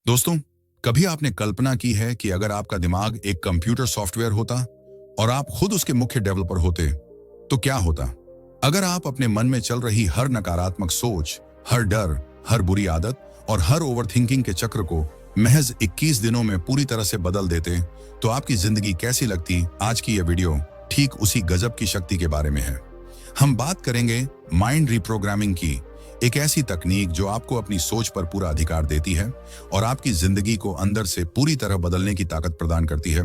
दोस्तों, कभी आपने कल्पना की है कि अगर आपका दिमाग एक कंप्यूटर सॉफ्टवेयर होता और आप खुद उसके मुख्य डेवलपर होते, तो क्या होता? अगर आप अपने मन में चल रही हर नकारात्मक सोच, हर डर, हर बुरी आदत और हर ओवरथिंकिंग के चक्र को महज 21 दिनों में पूरी तरह से बदल देते, तो आपकी जिंदगी कैसी लगती? आज की यह वीडियो ठीक उसी गजब की शक्ति के बारे में है। हम बात करेंगे माइंड रिप्रोग्रामिंग की, एक ऐसी तकनीक जो आपको अपनी सोच पर पूरा अधिकार देती है और आपकी जिंदगी को अंदर से पूरी तरह बदलने की ताकत प्रदान करती है।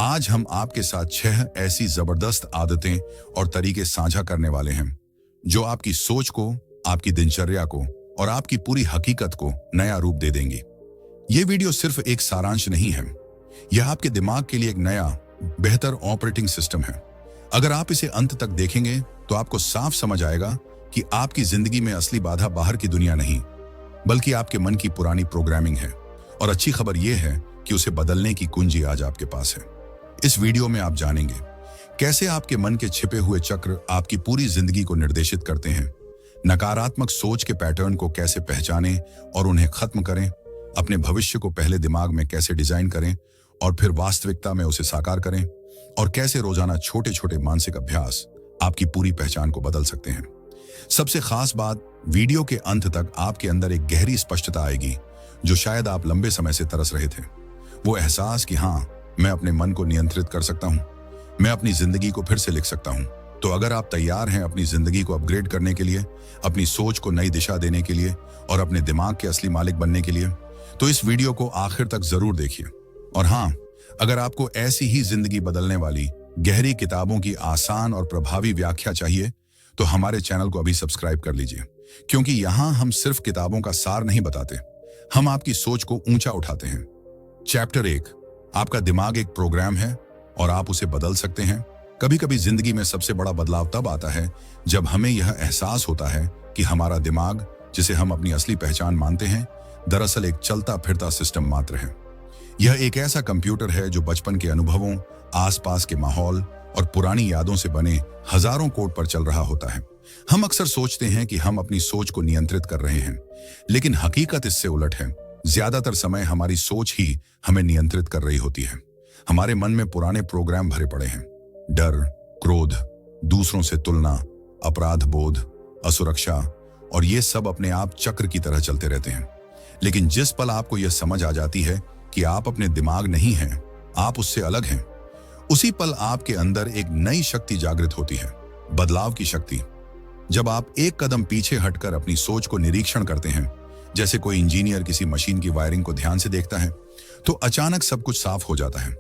आज हम आपके साथ 6 ऐसी जबरदस्त आदतें और तरीके साझा करने वाले हैं जो आपकी सोच को, आपकी दिनचर्या को और आपकी पूरी हकीकत को नया रूप दे देंगी। ये वीडियो सिर्फ एक सारांश नहीं है, यह आपके दिमाग के लिए एक नया, बेहतर ऑपरेटिंग सिस्टम है। अगर आप इसे अंत तक देखेंगे तो आपको साफ समझ आएगा कि आपकी जिंदगी में असली बाधा बाहर की दुनिया नहीं, बल्कि आपके मन की पुरानी प्रोग्रामिंग है। और अच्छी खबर यह है कि उसे बदलने की कुंजी आज आपके पास है। इस वीडियो में आप जानेंगे कैसे आपके मन के छिपे हुए चक्र आपकी पूरी जिंदगी को निर्देशित करते हैं, नकारात्मक सोच के पैटर्न को कैसे पहचानें और उन्हें खत्म करें, अपने भविष्य को पहले दिमाग में कैसे डिजाइन करें और फिर वास्तविकता में उसे साकार करें, और कैसे रोजाना छोटे छोटे मानसिक अभ्यास आपकी पूरी पहचान को बदल सकते हैं। सबसे खास बात, वीडियो के अंत तक आपके अंदर एक गहरी स्पष्टता आएगी जो शायद आप लंबे समय से तरस रहे थे। वो एहसास कि हाँ, मैं अपने मन को नियंत्रित कर सकता हूँ, मैं अपनी जिंदगी को फिर से लिख सकता हूँ। तो अगर आप तैयार हैं अपनी जिंदगी को अपग्रेड करने के लिए, अपनी सोच को नई दिशा देने के लिए और अपने दिमाग के असली मालिक बनने के लिए, तो इस वीडियो को आखिर तक जरूर देखिए। और हाँ, अगर आपको ऐसी ही जिंदगी बदलने वाली गहरी किताबों की आसान और प्रभावी व्याख्या चाहिए, तो हमारे चैनल को अभी सब्सक्राइब कर लीजिए, क्योंकि यहाँ हम सिर्फ किताबों का सार नहीं बताते, हम आपकी सोच को ऊंचा उठाते हैं। चैप्टर 1, आपका दिमाग एक प्रोग्राम है और आप उसे बदल सकते हैं। कभी कभी जिंदगी में सबसे बड़ा बदलाव तब आता है जब हमें यह एहसास होता है कि हमारा दिमाग, जिसे हम अपनी असली पहचान मानते हैं, दरअसल एक चलता फिरता सिस्टम मात्र है। यह एक ऐसा कंप्यूटर है जो बचपन के अनुभवों, आसपास के माहौल और पुरानी यादों से बने हजारों कोड पर चल रहा होता है। हम अक्सर सोचते हैं कि हम अपनी सोच को नियंत्रित कर रहे हैं, लेकिन हकीकत इससे उलट है। ज्यादातर समय हमारी सोच ही हमें नियंत्रित कर रही होती है। हमारे मन में पुराने प्रोग्राम भरे पड़े हैं, डर, क्रोध, दूसरों से तुलना, अपराध बोध, असुरक्षा, और ये सब अपने आप चक्र की तरह चलते रहते हैं। लेकिन जिस पल आपको यह समझ आ जाती है कि आप अपने दिमाग नहीं हैं, आप उससे अलग हैं, उसी पल आपके अंदर एक नई शक्ति जागृत होती है, बदलाव की शक्ति। जब आप एक कदम पीछे हटकर अपनी सोच को निरीक्षण करते हैं, जैसे कोई इंजीनियर किसी मशीन की वायरिंग को ध्यान से देखता है, तो अचानक सब कुछ साफ हो जाता है।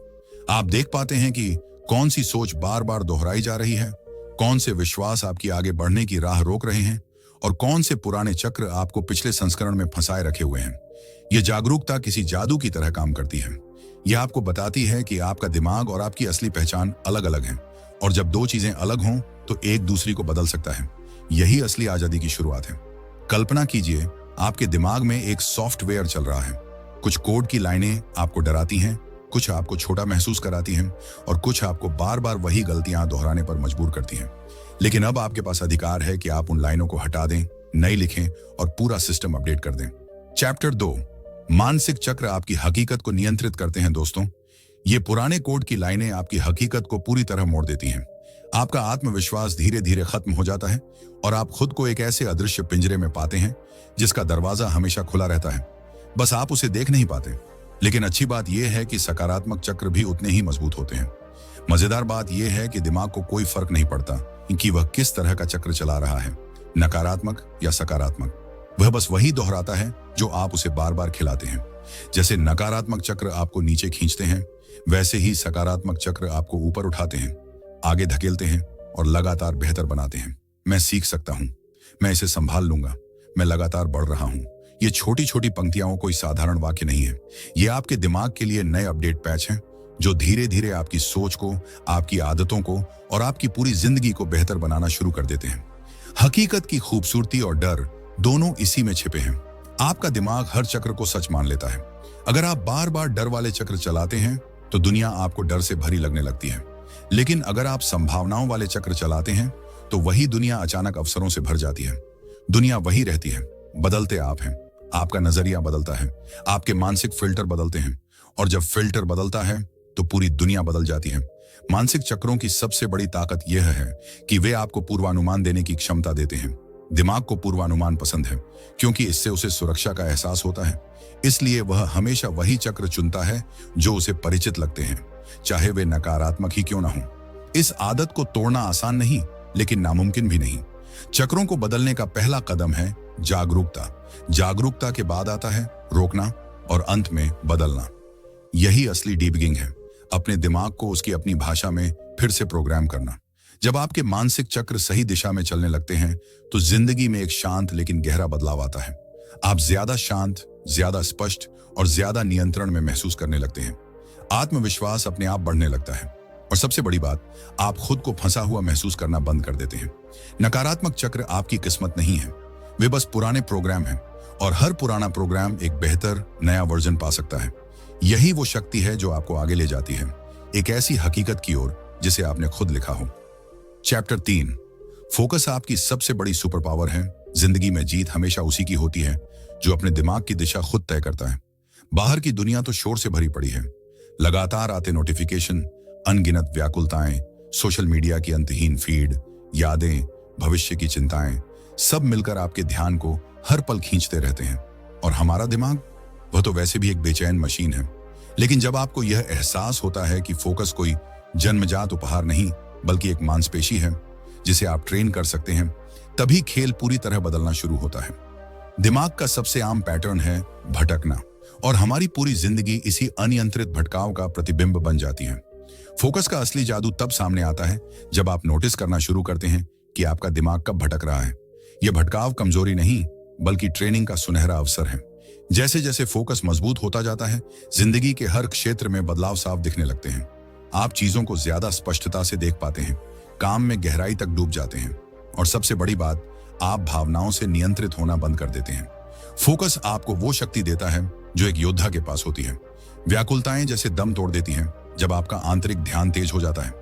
आप देख पाते हैं कि कौन सी सोच बार बार दोहराई जा रही है, कौन से विश्वास आपकी आगे बढ़ने की राह रोक रहे हैं और कौन से पुराने चक्र आपको पिछले संस्करण में फंसाए रखे हुए हैं। यह जागरूकता किसी जादू की तरह काम करती है। यह आपको बताती है कि आपका दिमाग और आपकी असली पहचान अलग अलग हैं, और जब दो चीजें अलग हों तो एक दूसरी को बदल सकता है। यही असली आजादी की शुरुआत है। कल्पना कीजिए, आपके दिमाग में एक सॉफ्टवेयर चल रहा है। कुछ कोड की लाइनें आपको डराती हैं, कुछ आपको छोटा महसूस कराती हैं और कुछ आपको बार बार वही गलतियां दोहराने पर मजबूर करती हैं। लेकिन अब आपके पास अधिकार है कि आप उन लाइनों को हटा दें, नई लिखें और पूरा सिस्टम अपडेट कर दें। चैप्टर 2, मानसिक चक्र आपकी हकीकत को नियंत्रित करते हैं। दोस्तों, ये पुराने कोड की लाइनें आपकी हकीकत को पूरी तरह मोड़ देती हैं। आपका आत्मविश्वास धीरे धीरे खत्म हो जाता है और आप खुद को एक ऐसे अदृश्य पिंजरे में पाते हैं जिसका दरवाजा हमेशा खुला रहता है, बस आप उसे देख नहीं पाते। लेकिन अच्छी बात यह है कि सकारात्मक चक्र भी उतने ही मजबूत होते हैं। मजेदार बात यह है कि दिमाग को कोई फर्क नहीं पड़ता कि वह किस तरह का चक्र चला रहा है, नकारात्मक या सकारात्मक। वह बस वही दोहराता है जो आप उसे बार बार खिलाते हैं। जैसे नकारात्मक चक्र आपको नीचे खींचते हैं, वैसे ही सकारात्मक चक्र आपको ऊपर उठाते हैं, आगे धकेलते हैं और लगातार बेहतर बनाते हैं। मैं सीख सकता हूं, मैं इसे संभाल लूंगा, मैं लगातार बढ़ रहा हूं। ये छोटी छोटी पंक्तियां कोई साधारण वाक्य नहीं है, ये आपके दिमाग के लिए नए अपडेट पैच हैं जो धीरे धीरे आपकी सोच को, आपकी आदतों को और आपकी पूरी जिंदगी को बेहतर बनाना शुरू कर देते हैं। हकीकत की खूबसूरती और डर दोनों इसी में छिपे हैं। आपका दिमाग हर चक्र को सच मान लेता है। अगर आप बार बार डर वाले चक्र चलाते हैं तो दुनिया आपको डर से भरी लगने लगती है। लेकिन अगर आप संभावनाओं वाले चक्र चलाते हैं तो वही दुनिया अचानक अवसरों से भर जाती है। दुनिया वही रहती है, बदलते आप हैं। आपका नजरिया बदलता है, आपके मानसिक फिल्टर बदलते हैं, और जब फिल्टर बदलता है तो पूरी दुनिया बदल जाती है। मानसिक चक्रों की सबसे बड़ी ताकत यह है कि वे आपको पूर्वानुमान देने की क्षमता देते हैं। दिमाग को पूर्वानुमान पसंद है क्योंकि इससे उसे सुरक्षा का एहसास होता है, इसलिए वह हमेशा वही चक्र चुनता है जो उसे परिचित लगते हैं, चाहे वे नकारात्मक ही क्यों ना हो। इस आदत को तोड़ना आसान नहीं, लेकिन नामुमकिन भी नहीं। चक्रों को बदलने का पहला कदम है जागरूकता। जागरूकता के बाद आता है रोकना और अंत में बदलना। यही असली डीबगिंग है, अपने दिमाग को उसकी अपनी भाषा में फिर से प्रोग्राम करना। जब आपके मानसिक चक्र सही दिशा में चलने लगते हैं तो जिंदगी में एक शांत लेकिन गहरा बदलाव आता है। आप ज्यादा शांत, ज्यादा स्पष्ट और ज्यादा नियंत्रण में महसूस करने लगते हैं। आत्मविश्वास अपने आप बढ़ने लगता है, और सबसे बड़ी बात, आप खुद को फंसा हुआ महसूस करना बंद कर देते हैं। नकारात्मक चक्र आपकी किस्मत नहीं है, वे बस पुराने प्रोग्राम हैं, और हर पुराना प्रोग्राम एक बेहतर नया वर्जन पा सकता है। यही वो शक्ति है जो आपको आगे ले जाती है, एक ऐसी हकीकत की ओर जिसे आपने खुद लिखा हो। चैप्टर 3, फोकस आपकी सबसे बड़ी सुपर पावर है। जिंदगी में जीत हमेशा उसी की होती है जो अपने दिमाग की दिशा खुद तय करता है। बाहर की दुनिया तो शोर से भरी पड़ी है, लगातार आते नोटिफिकेशन, अनगिनत व्याकुलताएं, सोशल मीडिया की अंतहीन फीड, यादें, भविष्य की चिंताएं, सब मिलकर आपके ध्यान को हर पल खींचते रहते हैं। और हमारा दिमाग, वह तो वैसे भी एक बेचैन मशीन है। लेकिन जब आपको यह एहसास होता है कि फोकस कोई जन्मजात उपहार नहीं बल्कि एक मांसपेशी है जिसे आप ट्रेन कर सकते हैं, तभी खेल पूरी तरह बदलना शुरू होता है। दिमाग का सबसे आम पैटर्न है भटकना, और हमारी पूरी जिंदगी इसी अनियंत्रित भटकाव का प्रतिबिंब बन जाती है। फोकस का असली जादू तब सामने आता है जब आप नोटिस करना शुरू करते हैं कि आपका दिमाग कब भटक रहा है। यह भटकाव कमजोरी नहीं बल्कि ट्रेनिंग का सुनहरा अवसर है। जैसे जैसे फोकस मजबूत होता जाता है, जिंदगी के हर क्षेत्र में बदलाव साफ दिखने लगते हैं। आप चीजों को ज्यादा स्पष्टता से देख पाते हैं, काम में गहराई तक डूब जाते हैं, और सबसे बड़ी बात, आप भावनाओं से नियंत्रित होना बंद कर देते हैं। फोकस आपको वो शक्ति देता है जो एक योद्धा के पास होती है। व्याकुलताएं जैसे दम तोड़ देती हैं जब आपका आंतरिक ध्यान तेज हो जाता है।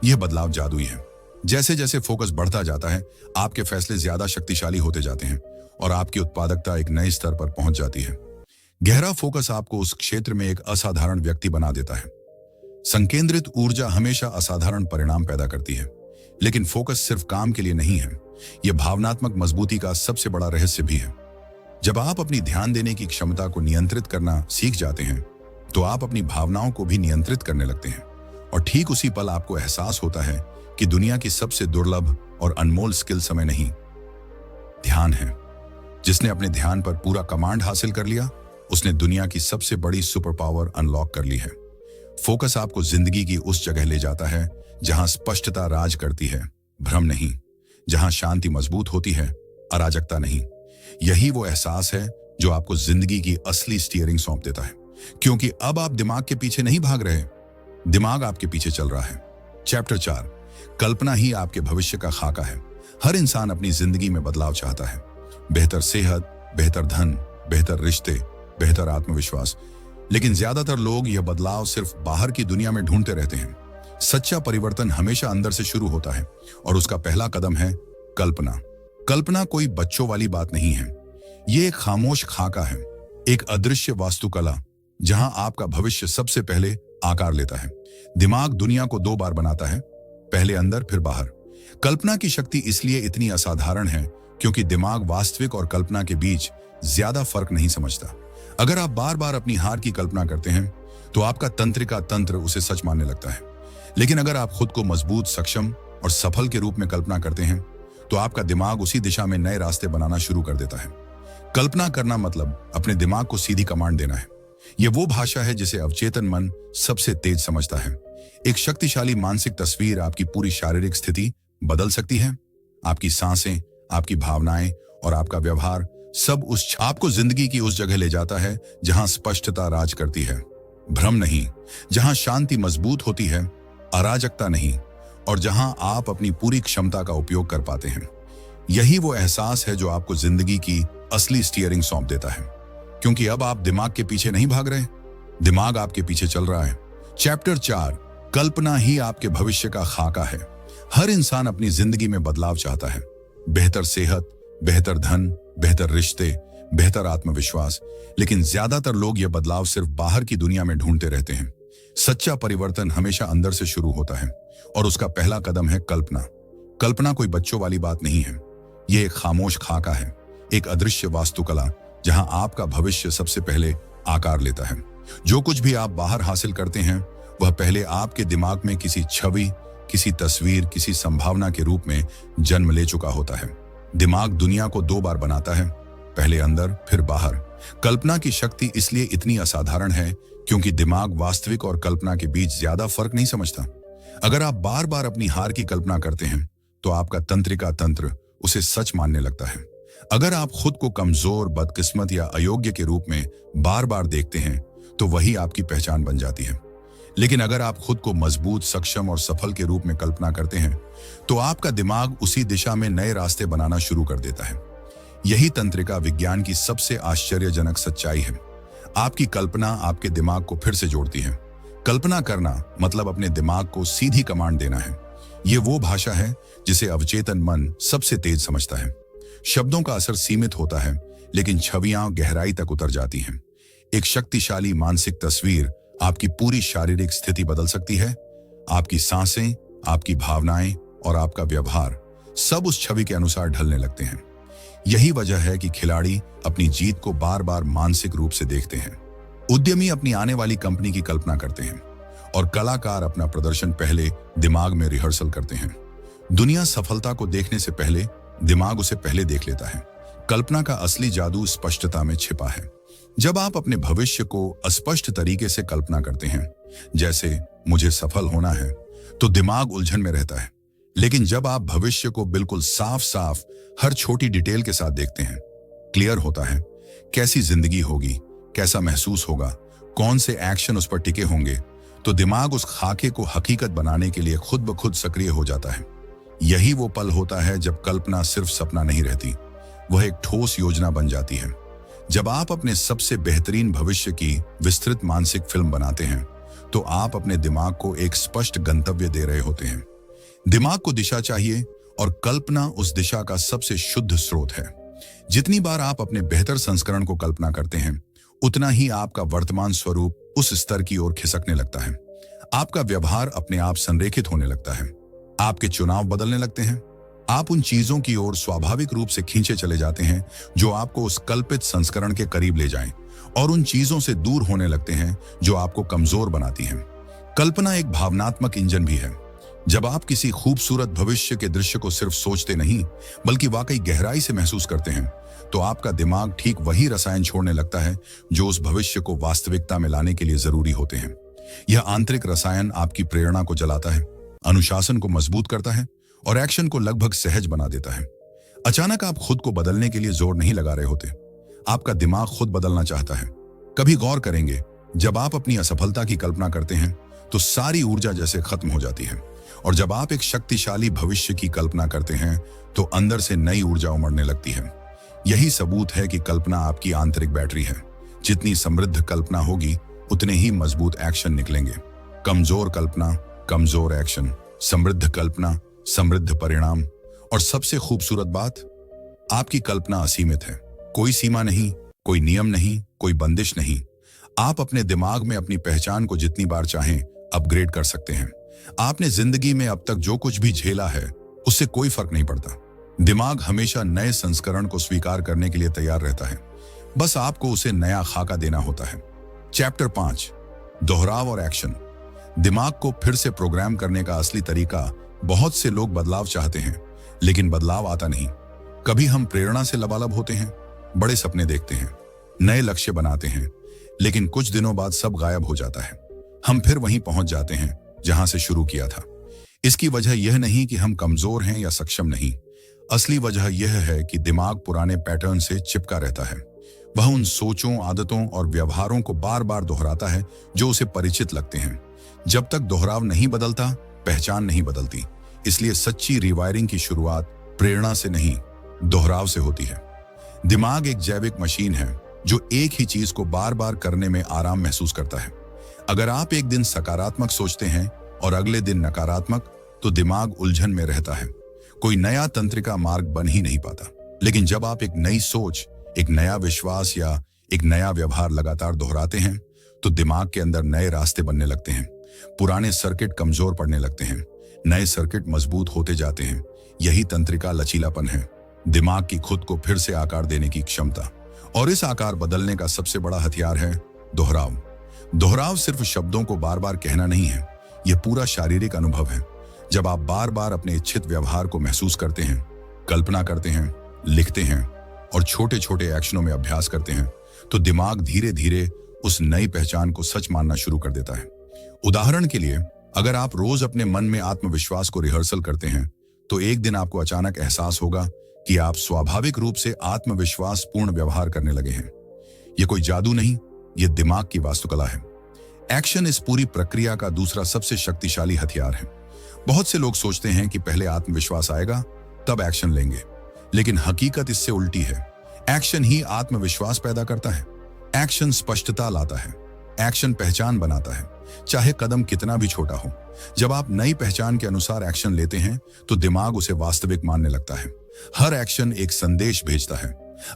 यह बदलाव जादुई है। जैसे जैसे फोकस बढ़ता जाता है, आपके फैसले ज्यादा शक्तिशाली होते जाते हैं और आपकी उत्पादकता एक नए स्तर पर पहुंच जाती है। गहरा फोकस आपको उस क्षेत्र में एक असाधारण व्यक्ति बना देता है। संकेंद्रित ऊर्जा हमेशा असाधारण परिणाम पैदा करती है, लेकिन फोकस सिर्फ काम के लिए नहीं है, यह भावनात्मक मजबूती का सबसे बड़ा रहस्य भी है। जब आप अपनी ध्यान देने की क्षमता को नियंत्रित करना सीख जाते हैं, तो आप अपनी भावनाओं को भी नियंत्रित करने लगते हैं, और ठीक उसी पल आपको एहसास होता है कि दुनिया की सबसे दुर्लभ और अनमोल स्किल समय नहीं, ध्यान है। जिसने अपने ध्यान पर पूरा कमांड हासिल कर लिया, उसने दुनिया की सबसे बड़ी सुपर पावर अनलॉक कर ली है। फोकस आपको जिंदगी की उस जगह ले जाता है जहां स्पष्टता राज करती है, भ्रम नहीं, जहां शांति मजबूत होती है, अराजकता नहीं। यही वो एहसास है जो आपको जिंदगी की असली स्टीयरिंग सौंप देता है, क्योंकि अब आप दिमाग के पीछे नहीं भाग रहे, दिमाग आपके पीछे चल रहा है। चैप्टर 4, कल्पना ही आपके भविष्य का खाका है। हर इंसान अपनी जिंदगी में बदलाव चाहता है, बेहतर सेहत, बेहतर धन, बेहतर रिश्ते, बेहतर आत्मविश्वास, लेकिन ज्यादातर लोग यह बदलाव सिर्फ बाहर की दुनिया में ढूंढते रहते हैं। सच्चा परिवर्तन हमेशा अंदर से शुरू होता है, और उसका पहला कदम है कल्पना। कल्पना कोई बच्चों वाली बात नहीं है, ये एक खामोश खाका है, एक अदृश्य वास्तुकला जहां आपका भविष्य सबसे पहले आकार लेता है। दिमाग दुनिया को 2 बार बनाता है, पहले अंदर फिर बाहर। कल्पना की शक्ति इसलिए इतनी असाधारण है क्योंकि दिमाग वास्तविक और कल्पना के बीच ज्यादा फर्क नहीं समझता। अगर आप बार बार अपनी हार की कल्पना करते हैं तो आपका तंत्रिका तंत्र उसे सच मानने लगता है, लेकिन अगर आप खुद को मजबूत, सक्षम और सफल के रूप में कल्पना करते हैं तो आपका दिमाग उसी दिशा में नए रास्ते बनाना शुरू कर देता है। कल्पना करना मतलब अपने दिमाग को सीधी कमांड देना है। यह वो भाषा है जिसे अवचेतन मन सबसे तेज समझता है। एक शक्तिशाली मानसिक तस्वीर आपकी पूरी शारीरिक स्थिति बदल सकती है। आपकी सांसें, आपकी भावनाएं और आपका व्यवहार सब आपको जिंदगी की उस जगह ले जाता है जहां स्पष्टता राज करती है, भ्रम नहीं, जहां शांति मजबूत होती है, अराजकता नहीं, और जहां आप अपनी पूरी क्षमता का उपयोग कर पाते हैं। यही वो एहसास है जो आपको जिंदगी की असली स्टीयरिंग सौंप देता है, क्योंकि अब आप दिमाग के पीछे नहीं भाग रहे, दिमाग आपके पीछे चल रहा है। चैप्टर 4, कल्पना ही आपके भविष्य का खाका है। हर इंसान अपनी जिंदगी में बदलाव चाहता है, बेहतर सेहत, बेहतर धन, बेहतर रिश्ते, बेहतर आत्मविश्वास। लेकिन ज्यादातर लोग यह बदलाव सिर्फ बाहर की दुनिया में ढूंढते रहते हैं। सच्चा परिवर्तन हमेशा अंदर से शुरू होता है और उसका पहला कदम है कल्पना। कल्पना कोई बच्चों वाली बात नहीं है। यह एक खामोश खाका है, एक अदृश्य वास्तुकला जहां आपका भविष्य सबसे पहले आकार लेता है। जो कुछ भी आप बाहर हासिल करते हैं वह पहले आपके दिमाग में किसी छवि, किसी तस्वीर, किसी संभावना के रूप में जन्म ले चुका होता है। दिमाग दुनिया को दो बार बनाता है, पहले अंदर फिर बाहर। कल्पना की शक्ति इसलिए इतनी असाधारण है क्योंकि दिमाग वास्तविक और कल्पना के बीच ज्यादा फर्क नहीं समझता। अगर आप बार बार अपनी हार की कल्पना करते हैं तो आपका तंत्रिका तंत्र उसे सच मानने लगता है। अगर आप खुद को कमजोर, बदकिस्मत या अयोग्य के रूप में बार बार देखते हैं तो वही आपकी पहचान बन जाती है। लेकिन अगर आप खुद को मजबूत, सक्षम और सफल के रूप में कल्पना करते हैं तो आपका दिमाग उसी दिशा में नए रास्ते बनाना शुरू कर देता है। यही तंत्रिका विज्ञान की सबसे आश्चर्यजनक सच्चाई है। आपकी कल्पना आपके दिमाग को फिर से जोड़ती है। कल्पना करना मतलब अपने दिमाग को सीधी कमांड देना है। यह वो भाषा है जिसे अवचेतन मन सबसे तेज समझता है। शब्दों का असर सीमित होता है लेकिन छवियां गहराई तक उतर जाती हैं। एक शक्तिशाली मानसिक तस्वीर आपकी पूरी शारीरिक स्थिति बदल सकती है। आपकी सांसें, आपकी भावनाएं और आपका व्यवहार सब उस छवि के अनुसार ढलने लगते हैं। यही वजह है कि खिलाड़ी अपनी जीत को बार बार मानसिक रूप से देखते हैं। उद्यमी अपनी आने वाली कंपनी की कल्पना करते हैं और कलाकार अपना प्रदर्शन पहले दिमाग में रिहर्सल करते हैं। दुनिया सफलता को देखने से पहले दिमाग उसे पहले देख लेता है। कल्पना का असली जादू स्पष्टता में छिपा है। जब आप अपने भविष्य को अस्पष्ट तरीके से कल्पना करते हैं, जैसे मुझे सफल होना है, तो दिमाग उलझन में रहता है। लेकिन जब आप भविष्य को बिल्कुल साफ साफ हर छोटी डिटेल के साथ देखते हैं, क्लियर होता है कैसी जिंदगी होगी, कैसा महसूस होगा, कौन से एक्शन उस पर टिके होंगे, तो दिमाग उस खाके को हकीकत बनाने के लिए खुद ब खुद सक्रिय हो जाता है। यही वो पल होता है जब कल्पना सिर्फ सपना नहीं रहती, वह एक ठोस योजना बन जाती है। जब आप अपने सबसे बेहतरीन भविष्य की विस्तृत मानसिक फिल्म बनाते हैं तो आप अपने दिमाग को एक स्पष्ट गंतव्य दे रहे होते हैं। दिमाग को दिशा चाहिए और कल्पना उस दिशा का सबसे शुद्ध स्रोत है। जितनी बार आप अपने बेहतर संस्करण को कल्पना करते हैं उतना ही आपका वर्तमान स्वरूप उस स्तर की ओर खिसकने लगता है। आपका व्यवहार अपने आप संरेखित होने लगता है। आपके चुनाव बदलने लगते हैं। आप उन चीजों की ओर स्वाभाविक रूप से खींचे चले जाते हैं जो आपको उस कल्पित संस्करण के करीब ले जाएं, और उन चीजों से दूर होने लगते हैं जो आपको कमजोर बनाती हैं। कल्पना एक भावनात्मक इंजन भी है। जब आप किसी खूबसूरत भविष्य के दृश्य को सिर्फ सोचते नहीं बल्कि वाकई गहराई से महसूस करते हैं तो आपका दिमाग ठीक वही रसायन छोड़ने लगता है जो उस भविष्य को वास्तविकता में लाने के लिए जरूरी होते हैं। यह आंतरिक रसायन आपकी प्रेरणा को जलाता है, अनुशासन को मजबूत करता है और एक्शन को लगभग सहज बना देता है। अचानक आप खुद को बदलने के लिए जोर नहीं लगा रहे होते, आपका दिमाग खुद बदलना चाहता है। कभी गौर करेंगे, जब आप अपनी असफलता की कल्पना करते हैं तो सारी ऊर्जा जैसे खत्म हो जाती है, और जब आप एक शक्तिशाली भविष्य की कल्पना करते हैं तो अंदर से नई ऊर्जा उमड़ने लगती है। यही सबूत है कि कल्पना आपकी आंतरिक बैटरी है। जितनी समृद्ध कल्पना होगी उतने ही मजबूत एक्शन निकलेंगे। कमजोर कल्पना, कमजोर एक्शन। समृद्ध कल्पना, समृद्ध परिणाम। और सबसे खूबसूरत बात, आपकी कल्पना असीमित है। कोई सीमा नहीं, कोई नियम नहीं, कोई बंदिश नहीं। आप अपने दिमाग में अपनी पहचान को जितनी बार चाहें अपग्रेड कर सकते हैं। आपने जिंदगी में अब तक जो कुछ भी झेला है उससे कोई फर्क नहीं पड़ता। दिमाग हमेशा नए संस्करण को स्वीकार करने के लिए तैयार रहता है, बस आपको उसे नया खाका देना होता है। चैप्टर 5, दोहराव और एक्शन। दिमाग को फिर से प्रोग्राम करने का असली तरीका। बहुत से लोग बदलाव चाहते हैं लेकिन बदलाव आता नहीं। कभी हम प्रेरणा से लबालब होते हैं, बड़े सपने देखते हैं, नए लक्ष्य बनाते हैं, लेकिन कुछ दिनों बाद सब गायब हो जाता है। हम फिर वहीं पहुंच जाते हैं जहां से शुरू किया था। इसकी वजह यह नहीं कि हम कमजोर हैं या सक्षम नहीं। असली वजह यह है कि दिमाग पुराने पैटर्न से चिपका रहता है। वह उन सोचों, आदतों और व्यवहारों को बार बार दोहराता है जो उसे परिचित लगते हैं। जब तक दोहराव नहीं बदलता, पहचान नहीं बदलती। इसलिए सच्ची रिवायरिंग की शुरुआत प्रेरणा से नहीं, दोहराव से होती है। दिमाग एक जैविक मशीन है जो एक ही चीज को बार बार करने में आराम महसूस करता है। अगर आप एक दिन सकारात्मक सोचते हैं और अगले दिन नकारात्मक, तो दिमाग उलझन में रहता है। कोई नया तंत्रिका मार्ग बन ही नहीं पाता। लेकिन जब आप एक नई सोच, एक नया विश्वास या एक नया व्यवहार लगातार दोहराते हैं तो दिमाग के अंदर नए रास्ते बनने लगते हैं। पुराने सर्किट कमजोर पड़ने लगते हैं, नए सर्किट मजबूत होते जाते हैं। यही तंत्रिका लचीलापन है, दिमाग की खुद को फिर से आकार देने की क्षमता। और इस आकार बदलने का सबसे बड़ा हथियार है दोहराव। दोहराव सिर्फ शब्दों को बार बार कहना नहीं है, यह पूरा शारीरिक अनुभव है। जब आप बार बार अपने इच्छित व्यवहार को महसूस करते हैं, कल्पना करते हैं, लिखते हैं और छोटे छोटे एक्शनों में अभ्यास करते हैं, तो दिमाग धीरे धीरे उस नई पहचान को सच मानना शुरू कर देता है। उदाहरण के लिए, अगर आप रोज अपने मन में आत्मविश्वास को रिहर्सल करते हैं, तो एक दिन आपको अचानक एहसास होगा कि आप स्वाभाविक रूप से आत्मविश्वास पूर्ण व्यवहार करने लगे हैं। यह कोई जादू नहीं, यह दिमाग की वास्तुकला है। एक्शन इस पूरी प्रक्रिया का दूसरा सबसे शक्तिशाली हथियार है। बहुत से लोग सोचते हैं कि पहले आत्मविश्वास आएगा तब एक्शन लेंगे, लेकिन हकीकत इससे उल्टी है। एक्शन ही आत्मविश्वास पैदा करता है। एक्शन स्पष्टता लाता है, एक्शन पहचान बनाता है, चाहे कदम कितना भी छोटा हो। जब आप नई पहचान के अनुसार एक्शन लेते हैं तो दिमाग उसे वास्तविक मानने लगता है। हर एक्शन एक संदेश भेजता है,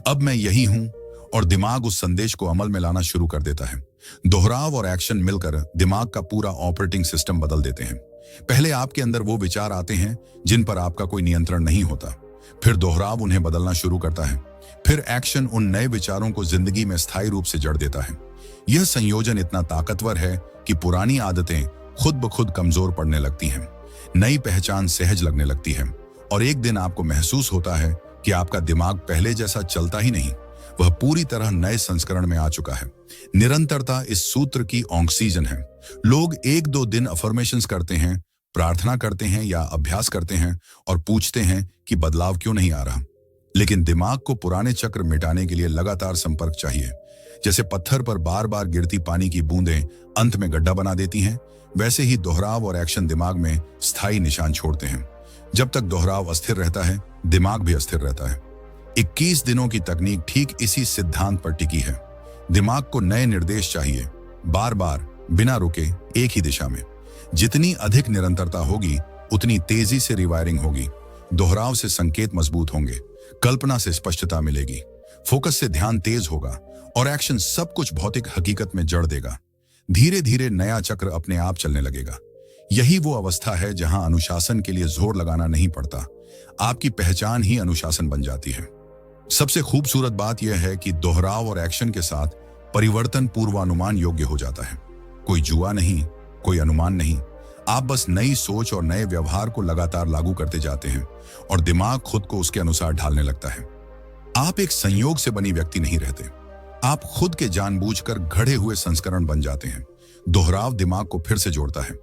अब मैं यही हूं, और दिमाग उस संदेश को अमल में लाना शुरू कर देता है। दोहराव और एक्शन मिलकर दिमाग का पूरा ऑपरेटिंग सिस्टम बदल देते हैं। पहले आपके अंदर वो विचार आते हैं जिन पर आपका कोई नियंत्रण नहीं होता, फिर दोहराव उन्हें बदलना शुरू करता है, फिर एक्शन उन नए विचारों को जिंदगी में स्थायी रूप से जड़ देता है। यह संयोजन इतना ताकतवर है कि पुरानी आदतें खुद ब खुद कमजोर पड़ने लगती हैं, नई पहचान सहज लगने लगती है, और एक दिन आपको महसूस होता है कि आपका दिमाग पहले जैसा चलता ही नहीं, वह पूरी तरह नए संस्करण में आ चुका है। निरंतरता इस सूत्र की ऑक्सीजन है। लोग एक दो दिन अफर्मेशंस करते हैं, प्रार्थना करते हैं या अभ्यास करते हैं और पूछते हैं कि बदलाव क्यों नहीं आ रहा। लेकिन दिमाग को पुराने चक्र मिटाने के लिए लगातार संपर्क चाहिए। जैसे पत्थर पर बार बार गिरती पानी की बूंदें अंत में गड्ढा बना देती हैं, वैसे ही दोहराव और एक्शन दिमाग में स्थायी निशान छोड़ते हैं। जब तक दोहराव अस्थिर रहता है, दिमाग भी अस्थिर रहता है। 21 दिनों की तकनीक ठीक इसी सिद्धांत पर टिकी है। दिमाग को नए निर्देश चाहिए, बार बार बिना रुके एक ही दिशा में। जितनी अधिक निरंतरता होगी उतनी तेजी से रिवायरिंग होगी। दोहराव से संकेत मजबूत होंगे, कल्पना से स्पष्टता मिलेगी, फोकस से ध्यान तेज होगा और एक्शन सब कुछ भौतिक हकीकत में जड़ देगा। धीरे धीरे नया चक्र अपने आप चलने लगेगा। यही वो अवस्था है जहां अनुशासन के लिए जोर लगाना नहीं पड़ता, आपकी पहचान ही अनुशासन बन जाती है। सबसे खूबसूरत बात यह है कि दोहराव और एक्शन के साथ परिवर्तन पूर्वानुमान योग्य हो जाता है। कोई जुआ नहीं, कोई अनुमान नहीं, आप बस नई सोच और नए व्यवहार को लगातार लागू करते जाते हैं और दिमाग खुद को उसके अनुसार ढालने लगता है। आप एक संयोग से बनी व्यक्ति नहीं रहते, आप खुद के जानबूझकर घड़े हुए संस्करण बन जाते हैं। दोहराव दिमाग को फिर से जोड़ता है,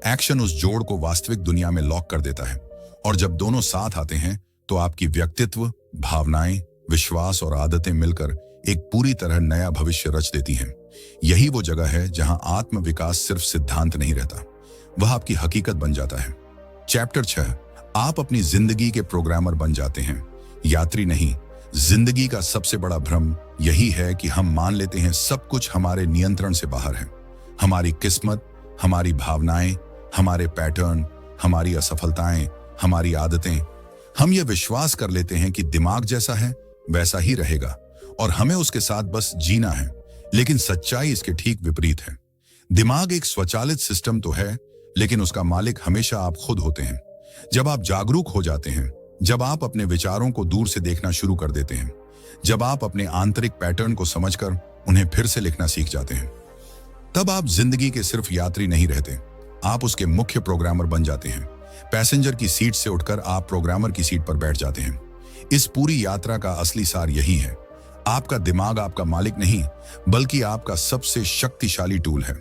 एक्शन उस जोड़ को वास्तविक दुनिया में लॉक कर देता है, और जब दोनों साथ आते हैं तो आपकी व्यक्तित्व, भावनाएं, विश्वास और आदतें मिलकर एक पूरी तरह नया भविष्य रच देती हैं। यही वो जगह है जहां आत्म विकास सिर्फ सिद्धांत नहीं रहता, वह आपकी हकीकत बन जाता है। चैप्टर 6, आप अपनी जिंदगी के प्रोग्रामर बन जाते हैं, यात्री नहीं। जिंदगी का सबसे बड़ा भ्रम यही है कि हम मान लेते हैं सब कुछ हमारे नियंत्रण से बाहर है। हमारी किस्मत, हमारी भावनाएं, हमारे पैटर्न, हमारी असफलताएं, हमारी आदतें। हम यह विश्वास कर लेते हैं कि दिमाग जैसा है वैसा ही रहेगा और हमें उसके साथ बस जीना है, लेकिन सच्चाई इसके ठीक विपरीत है। दिमाग एक स्वचालित सिस्टम तो है, लेकिन उसका मालिक हमेशा आप खुद होते हैं। जब आप जागरूक हो जाते हैं, जब आप अपने विचारों को दूर से देखना शुरू कर देते हैं, जब आप अपने आंतरिक पैटर्न को समझकर उन्हें फिर से लिखना सीख जाते हैं, तब आप जिंदगी के सिर्फ यात्री नहीं रहते, आप उसके मुख्य प्रोग्रामर बन जाते हैं। पैसेंजर की सीट से उठकर आप प्रोग्रामर की सीट पर बैठ जाते हैं। इस पूरी यात्रा का असली सार यही है, आपका दिमाग आपका मालिक नहीं, बल्कि आपका सबसे शक्तिशाली टूल है।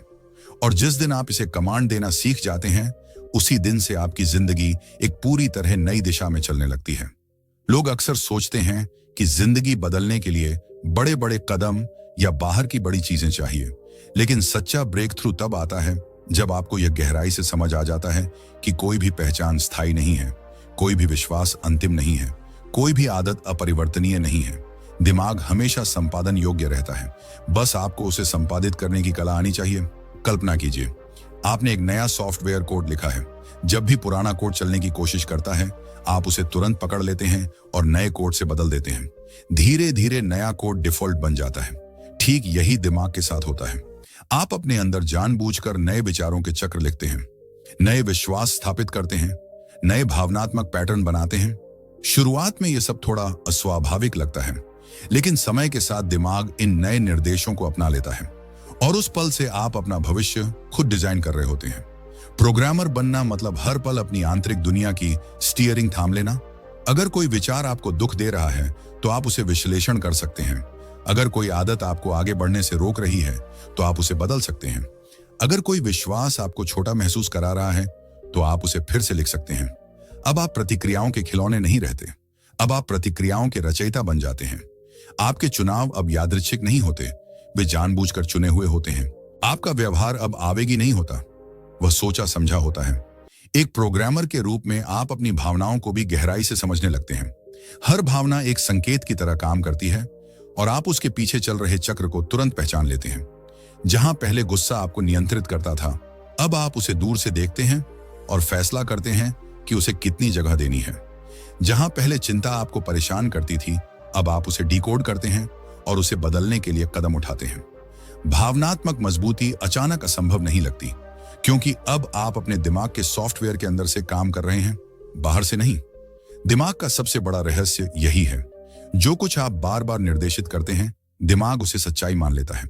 और जिस दिन आप इसे कमांड देना सीख जाते हैं, उसी दिन से आपकी जिंदगी एक पूरी तरह नई दिशा में चलने लगती है। लोग अक्सर सोचते हैं कि जिंदगी बदलने के लिए बड़े बड़े कदम या बाहर की बड़ी चीजें चाहिए, लेकिन सच्चा ब्रेक थ्रू तब आता है जब आपको यह गहराई से समझ आ जाता है कि कोई भी पहचान स्थायी नहीं है, कोई भी विश्वास अंतिम नहीं है, कोई भी आदत अपरिवर्तनीय नहीं है। दिमाग हमेशा संपादन योग्य रहता है, बस आपको उसे संपादित करने की कला आनी चाहिए। कल्पना कीजिए, आपने एक नया सॉफ्टवेयर कोड लिखा है। जब भी पुराना कोड चलने की कोशिश करता है, आप उसे तुरंत पकड़ लेते हैं और नए कोड से बदल देते हैं। धीरे धीरे नया कोड डिफॉल्ट बन जाता है। ठीक यही दिमाग के साथ होता है। आप अपने अंदर जानबूझकर नए विचारों के चक्र लिखते हैं, नए विश्वास स्थापित करते हैं, नए भावनात्मक पैटर्न बनाते हैं। शुरुआत में यह सब थोड़ा अस्वाभाविक लगता है, लेकिन समय के साथ दिमाग इन नए निर्देशों को अपना लेता है और उस पल से आप अपना भविष्य खुद डिजाइन कर रहे होते हैं। प्रोग्रामर बनना मतलब हर पल अपनी आंतरिक दुनिया की स्टीयरिंग थाम लेना। अगर कोई विचार आपको दुख दे रहा है तो आप उसे विश्लेषण कर सकते हैं। अगर कोई आदत आपको आगे बढ़ने से रोक रही है तो आप उसे बदल सकते हैं। अगर कोई विश्वास आपको छोटा महसूस करा रहा है तो आप उसे फिर से लिख सकते हैं। अब आप प्रतिक्रियाओं के खिलौने नहीं रहते, अब आप प्रतिक्रियाओं के रचयिता बन जाते हैं। आपके चुनाव अब यादृच्छिक नहीं होते, वे जानबूझकर चुने हुए होते हैं। आपका व्यवहार अब आवेगी नहीं होता, वह सोचा समझा होता है। एक प्रोग्रामर के रूप में आप अपनी भावनाओं को भी गहराई से समझने लगते हैं। हर भावना एक संकेत की तरह काम करती है और आप उसके पीछे चल रहे चक्र को तुरंत पहचान लेते हैं। जहां पहले गुस्सा आपको नियंत्रित करता था, अब आप उसे दूर से देखते हैं और फैसला करते हैं कि उसे कितनी जगह देनी है। जहां पहले चिंता आपको परेशान करती थी, अब आप उसे डिकोड करते हैं और उसे बदलने के लिए कदम उठाते हैं। भावनात्मक मजबूती अचानक असंभव नहीं लगती, क्योंकि अब आप अपने दिमाग के सॉफ्टवेयर के अंदर से काम कर रहे हैं, बाहर से नहीं। दिमाग का सबसे बड़ा रहस्य यही है, जो कुछ आप बार बार निर्देशित करते हैं, दिमाग उसे सच्चाई मान लेता है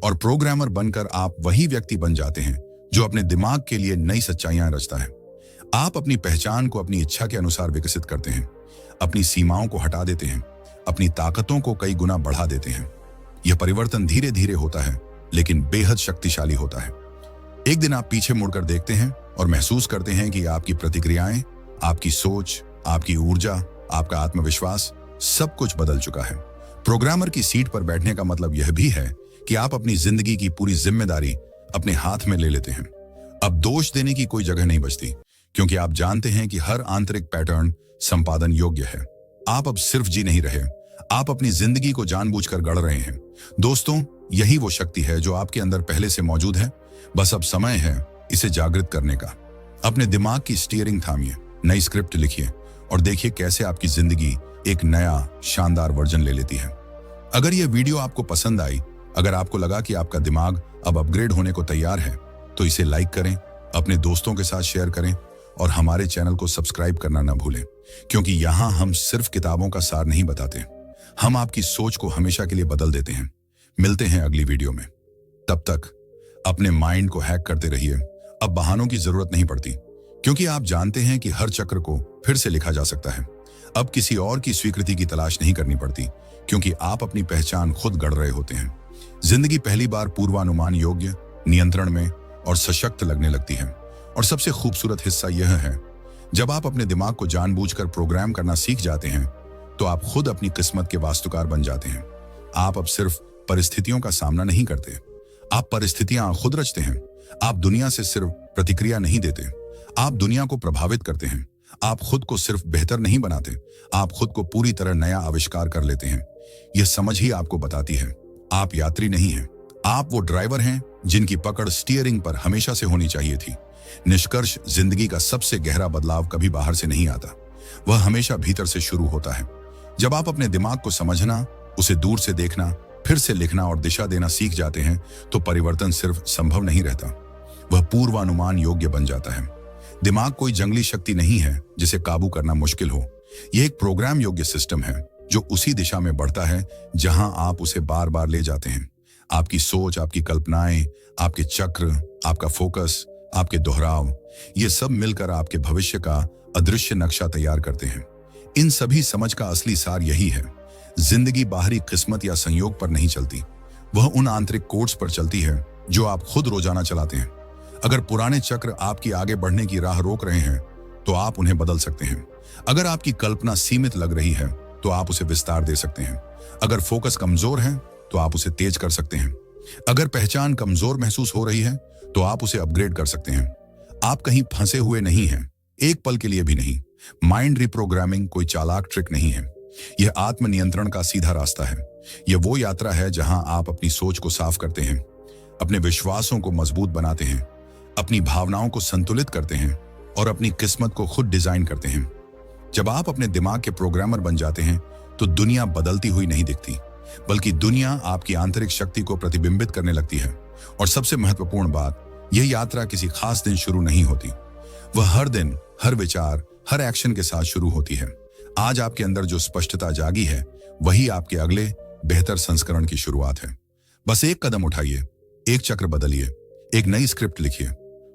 और प्रोग्रामर बनकर आप वही व्यक्ति बन जाते हैं जो अपने दिमाग के लिए नई सच्चाइयां रचता है। आप अपनी पहचान को अपनी इच्छा के अनुसार विकसित करते हैं, अपनी सीमाओं को हटा देते हैं, अपनी ताकतों को कई गुना बढ़ा देते हैं। यह परिवर्तन धीरे धीरे होता है, लेकिन बेहद शक्तिशाली होता है। एक दिन आप पीछे मुड़कर देखते हैं और महसूस करते हैं कि आपकी प्रतिक्रियाएं, आपकी सोच, आपकी ऊर्जा, आपका आत्मविश्वास सब कुछ बदल चुका है। प्रोग्रामर की सीट पर बैठने का मतलब यह भी है कि आप अपनी जिंदगी की पूरी जिम्मेदारी अपने हाथ में ले लेते हैं। अब दोष देने की कोई जगह नहीं बचती, क्योंकि आप जानते हैं कि हर आंतरिक पैटर्न संपादन योग्य है। आप अब सिर्फ जी नहीं रहे, आप अपनी जिंदगी को जानबूझकर गढ़ रहे हैं। दोस्तों, यही वो शक्ति है जो आपके अंदर पहले से मौजूद है, बस अब समय है इसे जागृत करने का। अपने दिमाग की स्टीयरिंग थामिए, नई स्क्रिप्ट लिखिए और देखिए कैसे आपकी जिंदगी एक नया शानदार वर्जन ले लेती है। अगर यह वीडियो आपको पसंद आई, अगर आपको लगा कि आपका दिमाग अब अपग्रेड होने को तैयार है, तो इसे लाइक करें, अपने दोस्तों के साथ शेयर करें और हमारे चैनल को सब्सक्राइब करना न भूलें, क्योंकि यहाँ हम सिर्फ किताबों का सार नहीं बताते, हम आपकी सोच को हमेशा के लिए बदल देते हैं। मिलते हैं अगली वीडियो में। तब तक अपने माइंड को हैक करते रहिए। अब बहानों की जरूरत नहीं पड़ती, क्योंकि आप जानते हैं कि हर चक्र को फिर से लिखा जा सकता है। अब किसी और की स्वीकृति की तलाश नहीं करनी पड़ती, क्योंकि आप अपनी पहचान खुद गढ़ रहे होते हैं। जिंदगी पहली बार पूर्वानुमान योग्य, नियंत्रण में और सशक्त लगने लगती है। और सबसे खूबसूरत हिस्सा यह है, जब आप अपने दिमाग को जानबूझकर प्रोग्राम करना सीख जाते हैं, तो आप खुद अपनी किस्मत के वास्तुकार बन जाते हैं। आप अब सिर्फ परिस्थितियों का सामना नहीं करते, आप परिस्थितियां खुद रचते हैं। आप दुनिया से सिर्फ प्रतिक्रिया नहीं देते, आप दुनिया को प्रभावित करते हैं। आप खुद को सिर्फ बेहतर नहीं बनाते, आप खुद को पूरी तरह नया आविष्कार कर लेते हैं। यह समझ ही आपको बताती है, आप यात्री नहीं हैं, आप वो ड्राइवर हैं जिनकी पकड़ स्टीयरिंग पर हमेशा से होनी चाहिए थी। निष्कर्ष, जिंदगी का सबसे गहरा बदलाव कभी बाहर से नहीं आता, वह हमेशा भीतर से शुरू होता है। जब आप अपने दिमाग को समझना, उसे दूर से देखना, फिर से लिखना और दिशा देना सीख जाते हैं, तो परिवर्तन सिर्फ संभव नहीं रहता, वह पूर्वानुमान योग्य बन जाता है। दिमाग कोई जंगली शक्ति नहीं है जिसे काबू करना मुश्किल हो। यह एक प्रोग्राम योग्य सिस्टम है जो उसी दिशा में बढ़ता है जहां आप उसे बार बार ले जाते हैं। आपकी सोच, आपकी कल्पनाएं, आपके चक्र, आपका फोकस, आपके दोहराव, ये सब मिलकर आपके भविष्य का अदृश्य नक्शा तैयार करते हैं। इन सभी समझ का असली सार यही है, जिंदगी बाहरी किस्मत या संयोग पर नहीं चलती, वह उन आंतरिक कोड्स पर चलती है जो आप खुद रोजाना चलाते हैं। अगर पुराने चक्र आपकी आगे बढ़ने की राह रोक रहे हैं, तो आप उन्हें बदल सकते हैं। अगर आपकी कल्पना सीमित लग रही है, तो आप उसे विस्तार दे सकते हैं। अगर फोकस कमजोर है, तो आप उसे तेज कर सकते हैं। अगर पहचान कमजोर महसूस हो रही है, तो आप उसे अपग्रेड कर सकते हैं। आप कहीं फंसे हुए नहीं हैं, एक पल के लिए भी नहीं। माइंड रिप्रोग्रामिंग कोई चालाक ट्रिक नहीं है, यह आत्मनियंत्रण का सीधा रास्ता है। यह वो यात्रा है जहां आप अपनी सोच को साफ करते हैं, अपने विश्वासों को मजबूत बनाते हैं, अपनी भावनाओं को संतुलित करते हैं और अपनी किस्मत को खुद डिजाइन करते हैं। जब आप अपने दिमाग के प्रोग्रामर बन जाते हैं तो दुनिया बदलती हुई नहीं दिखती, बल्कि दुनिया आपकी आंतरिक शक्ति को प्रतिबिंबित करने लगती है। और सबसे महत्वपूर्ण बात, यह यात्रा किसी खास दिन शुरू नहीं होती, वह हर दिन, हर विचार, हर एक्शन के साथ शुरू होती है। आज आपके अंदर जो स्पष्टता जागी है, वही आपके अगले बेहतर संस्करण की शुरुआत है। बस एक कदम उठाइए, एक चक्र बदलिए, एक नई स्क्रिप्ट लिखिए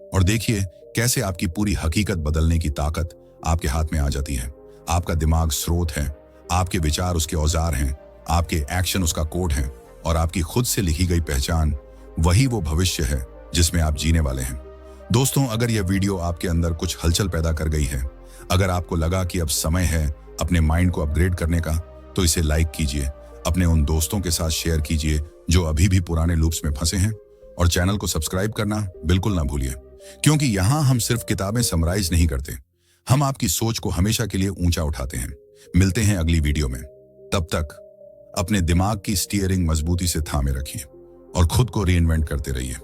और देखिए कैसे आपकी पूरी हकीकत बदलने की ताकत आपके हाथ में आ जाती है। आपका दिमाग स्रोत है, आपके विचार उसके औजार हैं, आपके एक्शन उसका कोड है और आपकी खुद से लिखी गई पहचान वही वो भविष्य है जिसमें आप जीने वाले हैं। दोस्तों, अगर यह वीडियो आपके अंदर कुछ हलचल पैदा कर गई है, अगर आपको लगा कि अब समय है अपने माइंड को अपग्रेड करने का, तो इसे लाइक कीजिए, अपने उन दोस्तों के साथ शेयर कीजिए जो अभी भी पुराने लूप्स में फंसे हैं, और चैनल को सब्सक्राइब करना बिल्कुल ना भूलिए, क्योंकि यहां हम सिर्फ किताबें समराइज नहीं करते, हम आपकी सोच को हमेशा के लिए ऊंचा उठाते हैं। मिलते हैं अगली वीडियो में, तब तक अपने दिमाग की स्टीयरिंग मजबूती से थामे रखिए और खुद को रीइन्वेंट करते रहिए।